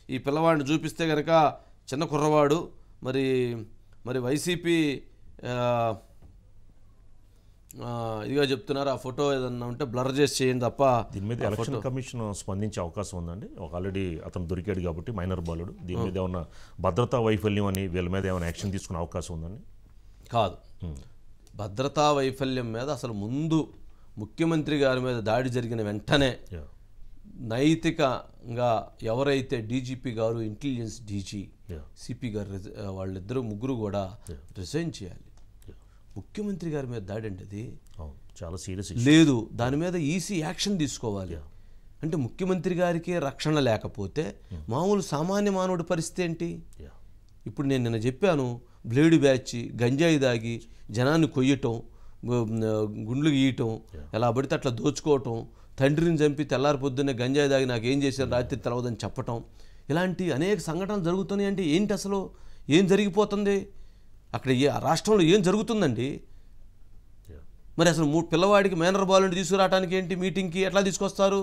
ఈ పిల్లవాడిని చూపిస్తే కనుక చిన్న కుర్రవాడు మరి వైసీపీ ఇదిగా చెప్తున్నారు. ఆ ఫోటో ఏదన్నా ఉంటే బ్లర్ చేసి చేయండి తప్ప. దీని మీద ఎలక్షన్ కమిషన్ స్పందించే అవకాశం ఉందండి. ఆల్రెడీ అతను దొరికాడు కాబట్టి మైనర్ బాలుడు. దీని మీద ఏమన్నా భద్రతా వైఫల్యం అని వీళ్ళ మీద ఏమైనా యాక్షన్ తీసుకునే అవకాశం ఉందండి? కాదు, భద్రతా వైఫల్యం మీద అసలు ముందు ముఖ్యమంత్రి గారి మీద దాడి జరిగిన వెంటనే నైతికంగా ఎవరైతే డీజీపీ గారు, ఇంటెలిజెన్స్ డీజీ, సిపి గారు వాళ్ళిద్దరూ ముగ్గురు కూడా రిజైన్ చేయాలి. ముఖ్యమంత్రి గారి మీద దాడి అంటే అది చాలా సీరియస్ లేదు. దాని మీద ఈసీ యాక్షన్ తీసుకోవాలి. అంటే ముఖ్యమంత్రి గారికి రక్షణ లేకపోతే మామూలు సామాన్య మానవుడి పరిస్థితి ఏంటి? ఇప్పుడు నేను నిన్న చెప్పాను, బ్లేడు బ్యాచ్, గంజాయి దాగి జనాన్ని కొయ్యటం, గుండ్లు గీయటం, ఎలా పడితే అట్లా దోచుకోవటం, తండ్రిని చంపి తెల్లారి పొద్దున్నే గంజాయి దాగి నాకు ఏం చేశారు రాత్రి తెలవదని చెప్పటం, ఇలాంటి అనేక సంఘటనలు జరుగుతున్నాయి. అంటే ఏంటి అసలు ఏం జరిగిపోతుంది అక్కడ? రాష్ట్రంలో ఏం జరుగుతుందండి? మరి అసలు పిల్లవాడికి మేనర్ బాలుని తీసుకురావడానికి ఏంటి మీటింగ్కి ఎట్లా తీసుకొస్తారు?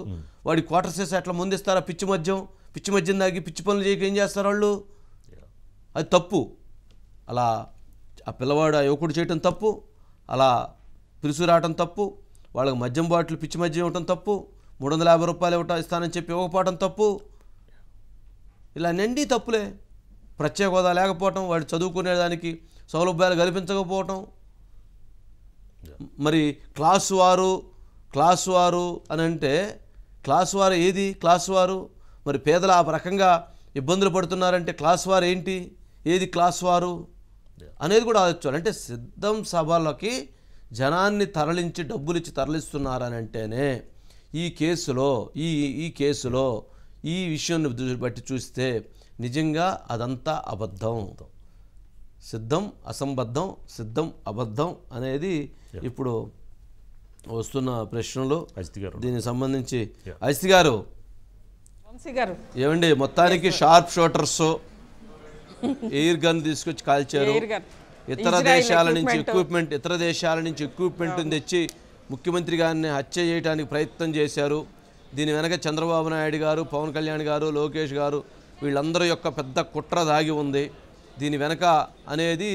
వాడి క్వార్టర్స్ వేసి ఎట్లా ముందిస్తారా? పిచ్చి మద్యం దాగి పిచ్చి పనులు చేయక ఏం చేస్తారు వాళ్ళు? అది తప్పు. అలా ఆ పిల్లవాడు ఆ యువకుడు చేయటం తప్పు, అలా పిలుసు రావటం తప్పు, వాళ్ళకి మద్యం బాటిల్ పిచ్చి మద్యం ఇవ్వటం తప్పు, 350 రూపాయలు ఇస్తానని చెప్పి ఇవ్వకపోవటం తప్పు. ఇలా నిండి తప్పులే. ప్రత్యేక హోదా లేకపోవటం, వాడు చదువుకునేదానికి సౌలభ్యాలు కల్పించకపోవటం, మరి క్లాసు వారు అని అంటే క్లాసు వారు ఏది? క్లాసు వారు మరి పేదలు ఆ రకంగా ఇబ్బందులు పడుతున్నారంటే క్లాసు వారు ఏంటి? ఏది క్లాసు వారు అనేది కూడా ఆలోచించాలి. అంటే సిద్ధం సభలకి జనాన్ని తరలించి డబ్బులు ఇచ్చి తరలిస్తున్నారని అంటేనే ఈ కేసులో ఈ విషయాన్ని బట్టి చూస్తే నిజంగా అదంతా అబద్ధం. సిద్ధం అసంబద్ధం, సిద్ధం అబద్ధం అనేది ఇప్పుడు వస్తున్న ప్రశ్నలు. దీనికి సంబంధించి అజిత్ గారు ఏమండి, మొత్తానికి షార్ప్ షూటర్స్ ఎయిర్ గన్ తీసుకొచ్చి కాల్చారు. ఇతర దేశాల నుంచి ఎక్విప్మెంట్ తెచ్చి ముఖ్యమంత్రి గారిని హత్య చేయడానికి ప్రయత్నం చేశారు. దీని వెనక చంద్రబాబు నాయుడు గారు, పవన్ కళ్యాణ్ గారు, లోకేష్ గారు వీళ్ళందరూ యొక్క పెద్ద కుట్ర దాగి ఉంది. దీని వెనక అనేది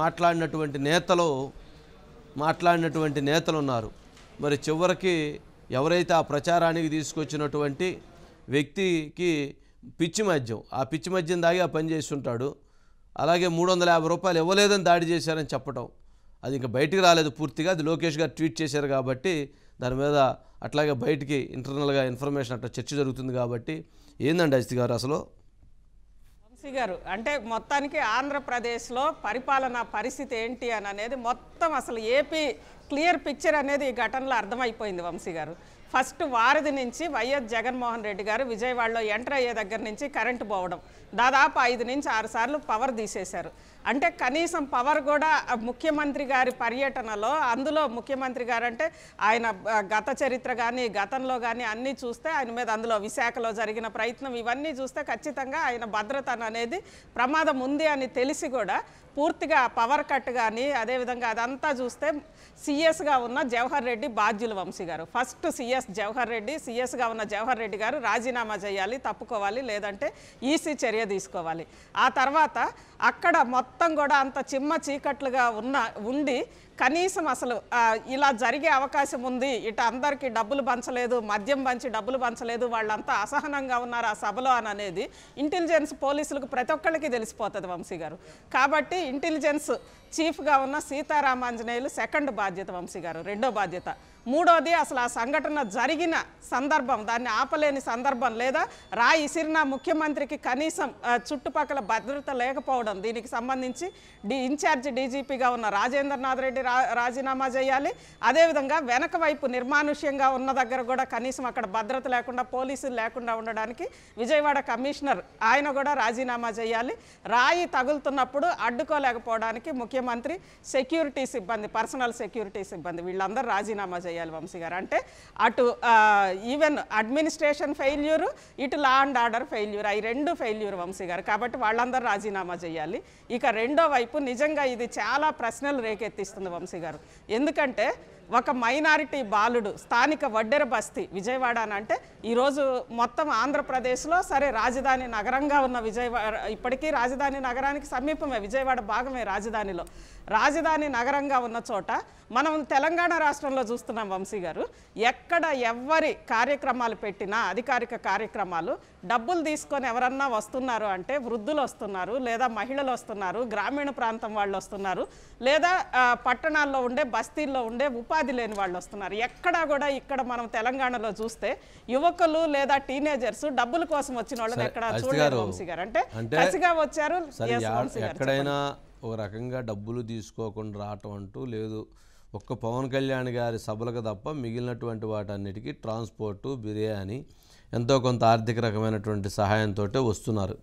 మాట్లాడినటువంటి నేతలు ఉన్నారు. మరి చివరికి ఎవరైతే ఆ ప్రచారానికి తీసుకొచ్చినటువంటి వ్యక్తికి పిచ్చి మద్యం దాగి ఆ పని చేస్తుంటాడు. అలాగే 350 రూపాయలు ఇవ్వలేదని దాడి చేశారని చెప్పడం, అది ఇంకా బయటికి రాలేదు పూర్తిగా. అది లోకేష్ గారు ట్వీట్ చేశారు కాబట్టి దాని మీద అట్లాగే బయటికి ఇంటర్నల్గా ఇన్ఫర్మేషన్ అట్లా చర్చ జరుగుతుంది. కాబట్టి ఏందండి అజిత్ గారు అసలు? వంశీ గారు, అంటే మొత్తానికి ఆంధ్రప్రదేశ్లో పరిపాలనా పరిస్థితి ఏంటి అని అనేది మొత్తం అసలు ఏపీ క్లియర్ పిక్చర్ అనేది ఈ ఘటనలో అర్థమైపోయింది వంశీ గారు. ఫస్ట్ వారధి నుంచి వైఎస్ జగన్మోహన్ రెడ్డి గారు విజయవాడలో ఎంటర్ అయ్యే దగ్గర నుంచి కరెంటు పోవడం, దాదాపు 5 నుంచి 6 సార్లు పవర్ తీసేశారు. అంటే కనీసం పవర్ కూడా ముఖ్యమంత్రి గారి పర్యటనలో, అందులో ముఖ్యమంత్రి గారు అంటే ఆయన గత చరిత్ర కానీ గతంలో కానీ అన్నీ చూస్తే ఆయన మీద అందులో విశాఖలో జరిగిన ప్రయత్నం ఇవన్నీ చూస్తే ఖచ్చితంగా ఆయన భద్రత అనేది ప్రమాదం ఉంది అని తెలిసి కూడా పూర్తిగా పవర్ కట్ కానీ అదేవిధంగా అదంతా చూస్తే సీఎస్గా ఉన్న జవహర్ రెడ్డి బాధ్యులు వంశీ గారు. ఫస్ట్ సీఎస్గా ఉన్న జవహర్ రెడ్డి గారు రాజీనామా చేయాలి, తప్పుకోవాలి, లేదంటే ఈసీ చర్య తీసుకోవాలి. ఆ తర్వాత అక్కడ మొత్తం కూడా అంత చిమ్మ చీకట్లుగా ఉండి కనీసం అసలు ఇలా జరిగే అవకాశం ఉంది, ఇటు అందరికీ డబ్బులు పంచలేదు, మద్యం పంచి డబ్బులు పంచలేదు, వాళ్ళంతా అసహనంగా ఉన్నారు ఆ సభలో అని అనేది ఇంటెలిజెన్స్ పోలీసులకు ప్రతి ఒక్కళ్ళకి తెలిసిపోతుంది వంశీ గారు. కాబట్టి ఇంటెలిజెన్స్ చీఫ్గా ఉన్న సీతారామాంజనేయులు సెకండ్ బాధ్యత వంశీ గారు, రెండో బాధ్యత. మూడోది అసలు ఆ సంఘటన జరిగిన సందర్భం, దాన్ని ఆపలేని సందర్భం, లేదా రాయి ఇసిరిన ముఖ్యమంత్రికి కనీసం చుట్టుపక్కల భద్రత లేకపోవడం, దీనికి సంబంధించి ఇన్ఛార్జ్ డీజీపీగా ఉన్న రాజేంద్రనాథ్ రెడ్డి రాజీనామా చేయాలి. అదేవిధంగా వెనక వైపు నిర్మానుష్యంగా ఉన్న దగ్గర కూడా కనీసం అక్కడ భద్రత లేకుండా, పోలీసులు లేకుండా ఉండడానికి విజయవాడ కమిషనర్ ఆయన కూడా రాజీనామా చేయాలి. రాయి తగులుతున్నప్పుడు అడ్డుకోలేకపోవడానికి ముఖ్యమంత్రి సెక్యూరిటీ సిబ్బంది, పర్సనల్ సెక్యూరిటీ సిబ్బంది వీళ్ళందరూ రాజీనామా చేయాలి వంశీ గారు. అంటే అటు ఈవెన్ అడ్మినిస్ట్రేషన్ ఫెయిల్యూరు, ఇటు లా అండ్ ఆర్డర్ ఫెయిల్యూర్, అవి రెండు ఫెయిల్యూర్ వంశీ గారు. కాబట్టి వాళ్ళందరూ రాజీనామా చేయాలి. ఇక రెండో వైపు నిజంగా ఇది చాలా ప్రశ్నలు రేకెత్తిస్తుంది వంశీ గారు. ఎందుకంటే ఒక మైనారిటీ బాలుడు స్థానిక వడ్డెర బస్తీ విజయవాడ అని అంటే ఈరోజు మొత్తం ఆంధ్రప్రదేశ్లో సరే రాజధాని నగరంగా ఉన్న విజయవాడ ఇప్పటికీ రాజధాని నగరానికి సమీపమే, విజయవాడ భాగమే రాజధానిలో. రాజధాని నగరంగా ఉన్న చోట మనం తెలంగాణ రాష్ట్రంలో చూస్తున్నాం వంశీ గారు, ఎక్కడ ఎవ్వరి కార్యక్రమాలు పెట్టినా అధికారిక కార్యక్రమాలు డబ్బులు తీసుకొని ఎవరన్నా వస్తున్నారు అంటే వృద్ధులు వస్తున్నారు, లేదా మహిళలు వస్తున్నారు, గ్రామీణ ప్రాంతం వాళ్ళు వస్తున్నారు, లేదా పట్టణాల్లో ఉండే బస్తీల్లో ఉండే ఉపాధి లేని వాళ్ళు వస్తున్నారు. ఎక్కడా కూడా ఇక్కడ మనం తెలంగాణలో చూస్తే యువకులు లేదా టీనేజర్స్ డబ్బుల కోసం వచ్చిన వాళ్ళని ఎక్కడ చూడలేదు వంశీ గారు. అంటే కసిగా వచ్చారు. ఎక్కడైనా ఒక రకంగా డబ్బులు తీసుకోకుండా రావటం అంటూ లేదు. ఒక్క పవన్ కళ్యాణ్ గారి సభలకు తప్ప మిగిలినటువంటి వాటన్నిటికీ ట్రాన్స్పోర్టు, బిర్యానీ, ఎంతో కొంత ఆర్థిక రకమైనటువంటి సహాయంతో వస్తున్నారు.